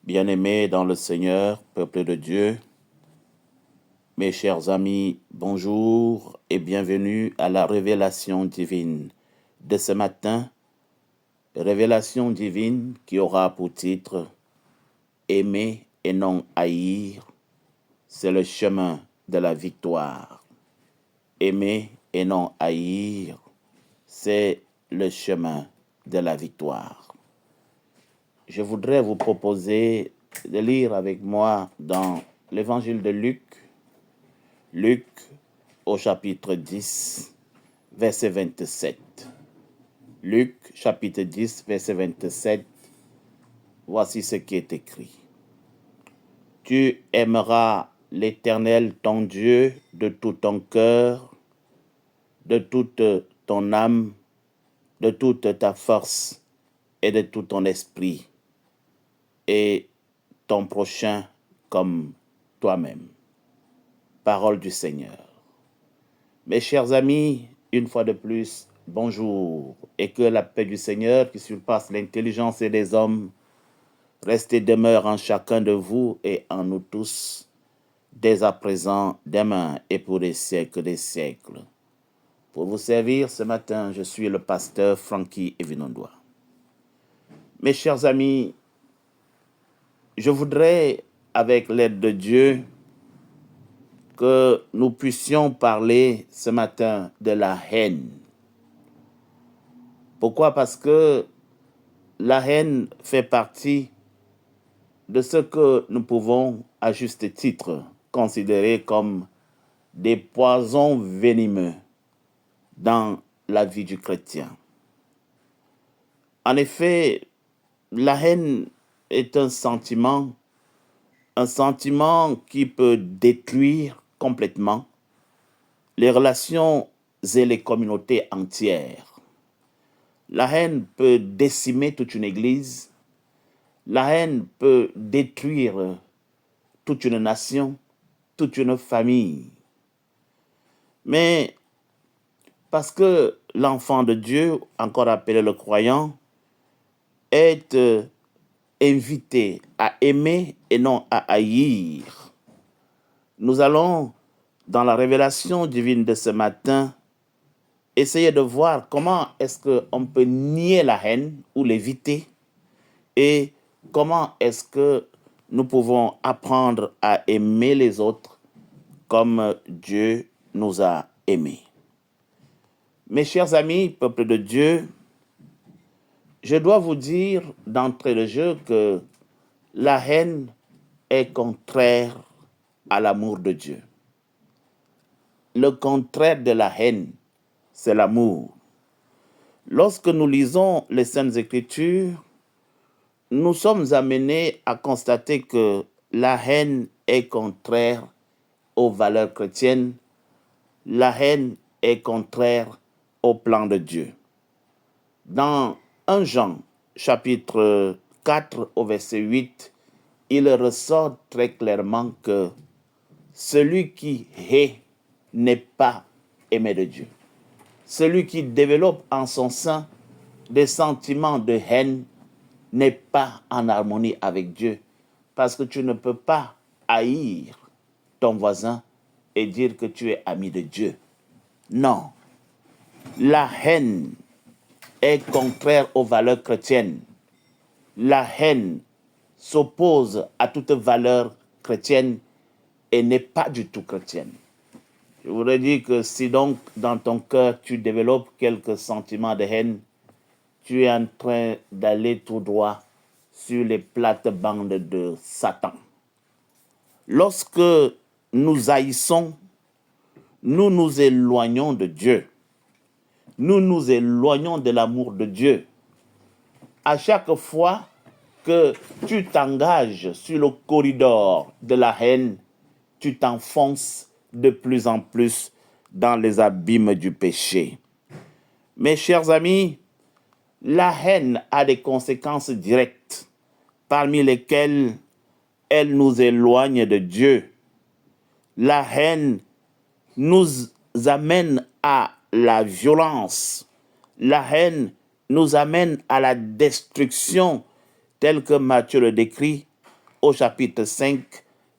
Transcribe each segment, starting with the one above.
Bien-aimés dans le Seigneur, peuple de Dieu, mes chers amis, bonjour et bienvenue à la révélation divine de ce matin. Révélation divine qui aura pour titre « Aimer et non haïr, c'est le chemin de la victoire ». Aimer et non haïr, c'est le chemin de la victoire. Je voudrais vous proposer de lire avec moi dans l'évangile de Luc, au chapitre 10, verset 27. Luc, chapitre 10, verset 27, voici ce qui est écrit. Tu aimeras l'Éternel ton Dieu de tout ton cœur, de toute ton âme, de toute ta force et de tout ton esprit, et ton prochain comme toi-même. Parole du Seigneur. Mes chers amis, une fois de plus, bonjour, et que la paix du Seigneur qui surpasse l'intelligence des hommes reste et demeure en chacun de vous et en nous tous, dès à présent, demain et pour les siècles des siècles. Pour vous servir ce matin, je suis le pasteur Frankie Evinondoa. Mes chers amis, je voudrais, avec l'aide de Dieu, que nous puissions parler ce matin de la haine. Pourquoi? Parce que la haine fait partie de ce que nous pouvons, à juste titre, considérer comme des poisons venimeux dans la vie du chrétien. En effet, la haine est un sentiment qui peut détruire complètement les relations et les communautés entières. La haine peut décimer toute une église. La haine peut détruire toute une nation, toute une famille. Mais parce que l'enfant de Dieu, encore appelé le croyant, est invité à aimer et non à haïr, nous allons, dans la révélation divine de ce matin, essayer de voir comment est-ce qu'on peut nier la haine ou l'éviter et comment est-ce que nous pouvons apprendre à aimer les autres comme Dieu nous a aimés. Mes chers amis, peuple de Dieu, je dois vous dire d'entrée de jeu que la haine est contraire à l'amour de Dieu. Le contraire de la haine, c'est l'amour. Lorsque nous lisons les Saintes Écritures, nous sommes amenés à constater que la haine est contraire aux valeurs chrétiennes. La haine est contraire au plan de Dieu. Dans 1 Jean, chapitre 4, au verset 8, il ressort très clairement que celui qui hait n'est pas aimé de Dieu. Celui qui développe en son sein des sentiments de haine n'est pas en harmonie avec Dieu. Parce que tu ne peux pas haïr ton voisin et dire que tu es ami de Dieu. Non. La haine est contraire aux valeurs chrétiennes. La haine s'oppose à toute valeur chrétienne et n'est pas du tout chrétienne. Je voudrais dire que si donc dans ton cœur tu développes quelques sentiments de haine, tu es en train d'aller tout droit sur les plates-bandes de Satan. Lorsque nous haïssons, nous nous éloignons de Dieu. Nous nous éloignons de l'amour de Dieu. À chaque fois que tu t'engages sur le corridor de la haine, tu t'enfonces de plus en plus dans les abîmes du péché. Mes chers amis, la haine a des conséquences directes, parmi lesquelles elle nous éloigne de Dieu. La haine nous amène à la violence. La haine nous amène à la destruction, telle que Matthieu le décrit au chapitre 5,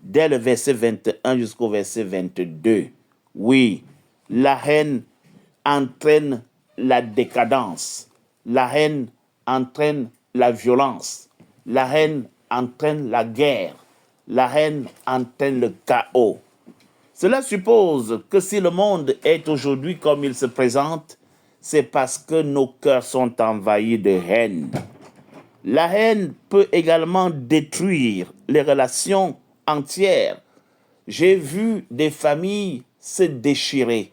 dès le verset 21 jusqu'au verset 22. Oui, la haine entraîne la décadence. La haine entraîne la violence. La haine entraîne la guerre. La haine entraîne le chaos. Cela suppose que si le monde est aujourd'hui comme il se présente, c'est parce que nos cœurs sont envahis de haine. La haine peut également détruire les relations entières. J'ai vu des familles se déchirer,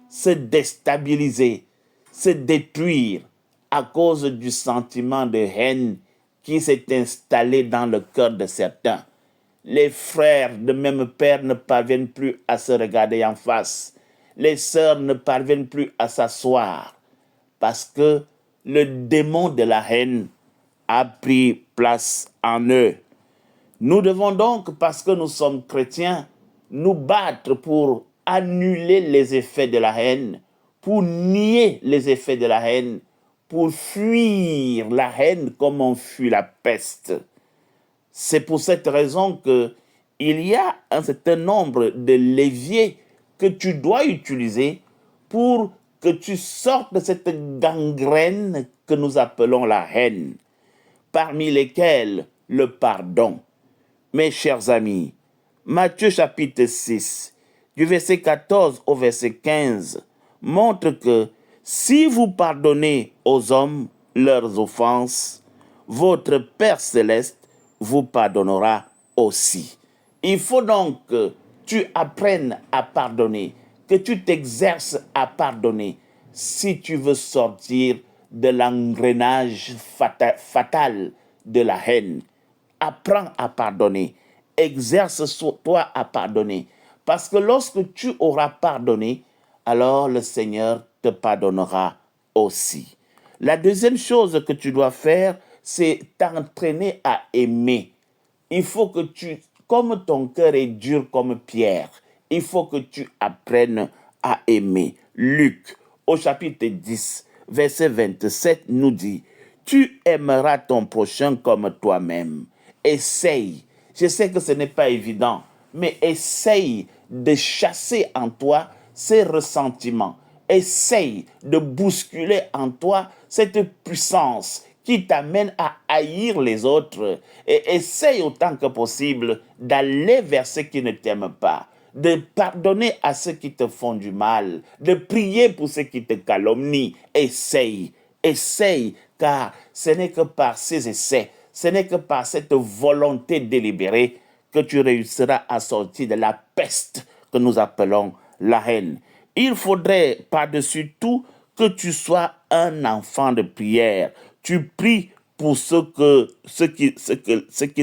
se déstabiliser, se détruire à cause du sentiment de haine qui s'est installé dans le cœur de certains. Les frères de même père ne parviennent plus à se regarder en face. Les sœurs ne parviennent plus à s'asseoir parce que le démon de la haine a pris place en eux. Nous devons donc, parce que nous sommes chrétiens, nous battre pour annuler les effets de la haine, pour nier les effets de la haine, pour fuir la haine comme on fuit la peste. C'est pour cette raison qu'il y a un certain nombre de leviers que tu dois utiliser pour que tu sortes de cette gangrène que nous appelons la haine, parmi lesquels le pardon. Mes chers amis, Matthieu chapitre 6, du verset 14 au verset 15, montre que si vous pardonnez aux hommes leurs offenses, votre Père céleste vous pardonnera aussi. Il faut donc que tu apprennes à pardonner, que tu t'exerces à pardonner si tu veux sortir de l'engrenage fatal de la haine. Apprends à pardonner. Exerce sur toi à pardonner. Parce que lorsque tu auras pardonné, alors le Seigneur te pardonnera aussi. La deuxième chose que tu dois faire, c'est t'entraîner à aimer. Il faut que tu, comme ton cœur est dur comme pierre, il faut que tu apprennes à aimer. Luc, au chapitre 10, verset 27, nous dit, « Tu aimeras ton prochain comme toi-même. » Essaye. Je sais que ce n'est pas évident, mais essaye de chasser en toi ces ressentiments. Essaye de bousculer en toi cette puissance qui t'amène à haïr les autres. Et essaye autant que possible d'aller vers ceux qui ne t'aiment pas, de pardonner à ceux qui te font du mal, de prier pour ceux qui te calomnient. Essaye, car ce n'est que par ces essais, ce n'est que par cette volonté délibérée que tu réussiras à sortir de la peste que nous appelons la haine. Il faudrait par-dessus tout que tu sois un enfant de prière. Tu pries pour ceux qui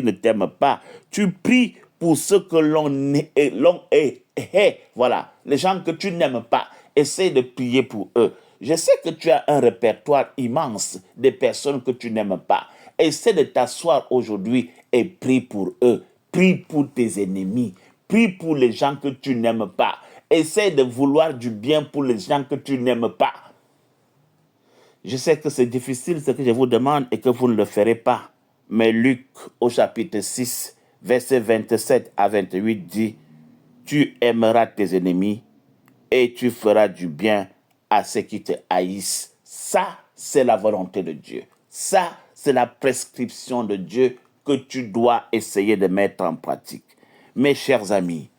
ne t'aiment pas. Tu pries pour ceux que l'on hait. Voilà, les gens que tu n'aimes pas. Essaie de prier pour eux. Je sais que tu as un répertoire immense des personnes que tu n'aimes pas. Essaie de t'asseoir aujourd'hui et prie pour eux. Prie pour tes ennemis. Prie pour les gens que tu n'aimes pas. Essaie de vouloir du bien pour les gens que tu n'aimes pas. Je sais que c'est difficile ce que je vous demande et que vous ne le ferez pas. Mais Luc, au chapitre 6, versets 27 à 28 dit, « Tu aimeras tes ennemis et tu feras du bien à ceux qui te haïssent. » Ça, c'est la volonté de Dieu. Ça, c'est la prescription de Dieu que tu dois essayer de mettre en pratique. Mes chers amis,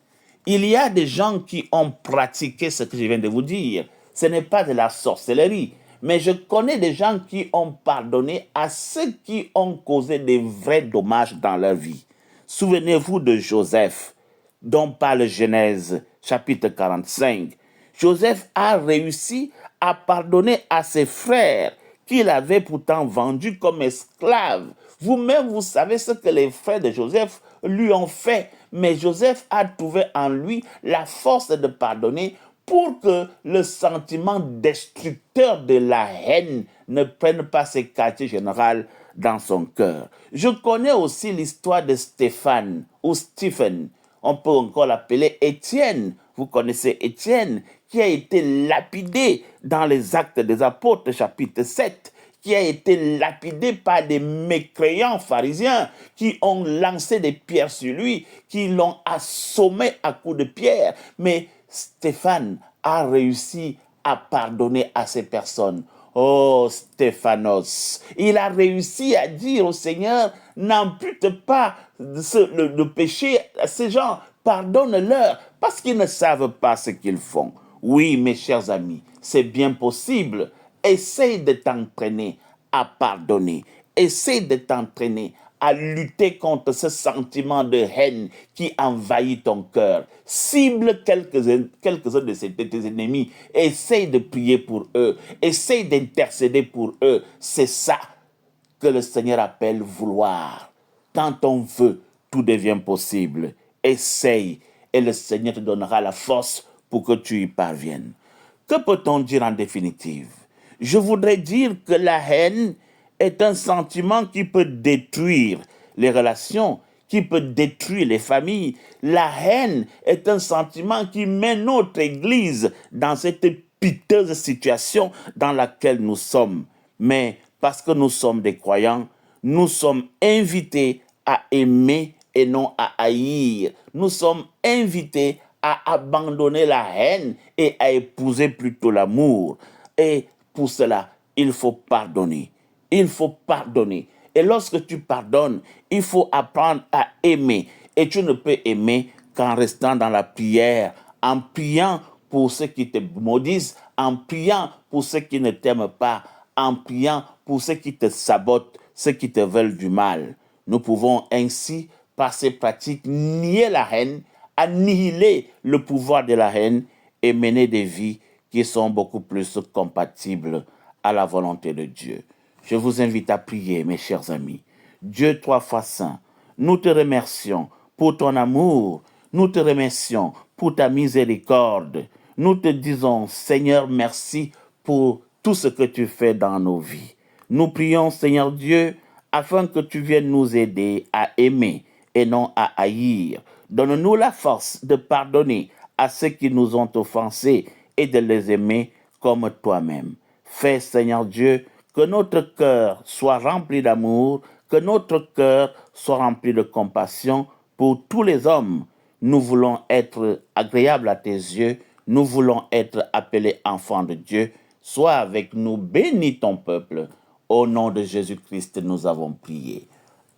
il y a des gens qui ont pratiqué ce que je viens de vous dire. Ce n'est pas de la sorcellerie, mais je connais des gens qui ont pardonné à ceux qui ont causé des vrais dommages dans leur vie. Souvenez-vous de Joseph, dont parle Genèse, chapitre 45. Joseph a réussi à pardonner à ses frères qu'il avait pourtant vendus comme esclaves. Vous-même, vous savez ce que les frères de Joseph lui ont fait, mais Joseph a trouvé en lui la force de pardonner pour que le sentiment destructeur de la haine ne prenne pas ses quartiers généraux dans son cœur. Je connais aussi l'histoire de Stéphane ou Stephen. On peut encore l'appeler Étienne. Vous connaissez Étienne, qui a été lapidé dans les Actes des Apôtres, chapitre 7, qui a été lapidé par des mécréants pharisiens qui ont lancé des pierres sur lui, qui l'ont assommé à coups de pierre. Mais Stéphane a réussi à pardonner à ces personnes. Oh, Stéphanos, il a réussi à dire au Seigneur, n'ampute pas le péché à ces gens, pardonne-leur, parce qu'ils ne savent pas ce qu'ils font. Oui, mes chers amis, c'est bien possible. Essaye de t'entraîner à pardonner. Essaye de t'entraîner à lutter contre ce sentiment de haine qui envahit ton cœur. Cible quelques-uns de tes ennemis. Essaye de prier pour eux. Essaye d'intercéder pour eux. C'est ça que le Seigneur appelle vouloir. Quand on veut, tout devient possible. Essaye et le Seigneur te donnera la force pour que tu y parviennes. Que peut-on dire en définitive? Je voudrais dire que la haine est un sentiment qui peut détruire les relations, qui peut détruire les familles. La haine est un sentiment qui met notre Église dans cette piteuse situation dans laquelle nous sommes. Mais parce que nous sommes des croyants, nous sommes invités à aimer et non à haïr. Nous sommes invités à abandonner la haine et à épouser plutôt l'amour. Et pour cela, il faut pardonner. Il faut pardonner. Et lorsque tu pardonnes, il faut apprendre à aimer. Et tu ne peux aimer qu'en restant dans la prière, en priant pour ceux qui te maudissent, en priant pour ceux qui ne t'aiment pas, en priant pour ceux qui te sabotent, ceux qui te veulent du mal. Nous pouvons ainsi, par ces pratiques, nier la haine, annihiler le pouvoir de la haine et mener des vies qui sont beaucoup plus compatibles à la volonté de Dieu. Je vous invite à prier, mes chers amis. Dieu trois fois saint, nous te remercions pour ton amour, nous te remercions pour ta miséricorde. Nous te disons, Seigneur, merci pour tout ce que tu fais dans nos vies. Nous prions, Seigneur Dieu, afin que tu viennes nous aider à aimer et non à haïr. Donne-nous la force de pardonner à ceux qui nous ont offensés et de les aimer comme toi-même. Fais, Seigneur Dieu, que notre cœur soit rempli d'amour, que notre cœur soit rempli de compassion pour tous les hommes. Nous voulons être agréables à tes yeux, nous voulons être appelés enfants de Dieu. Sois avec nous, bénis ton peuple. Au nom de Jésus-Christ, nous avons prié.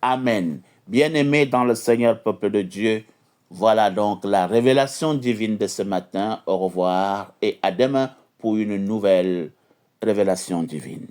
Amen. Bien-aimés dans le Seigneur, peuple de Dieu, voilà donc la révélation divine de ce matin. Au revoir et à demain pour une nouvelle révélation divine.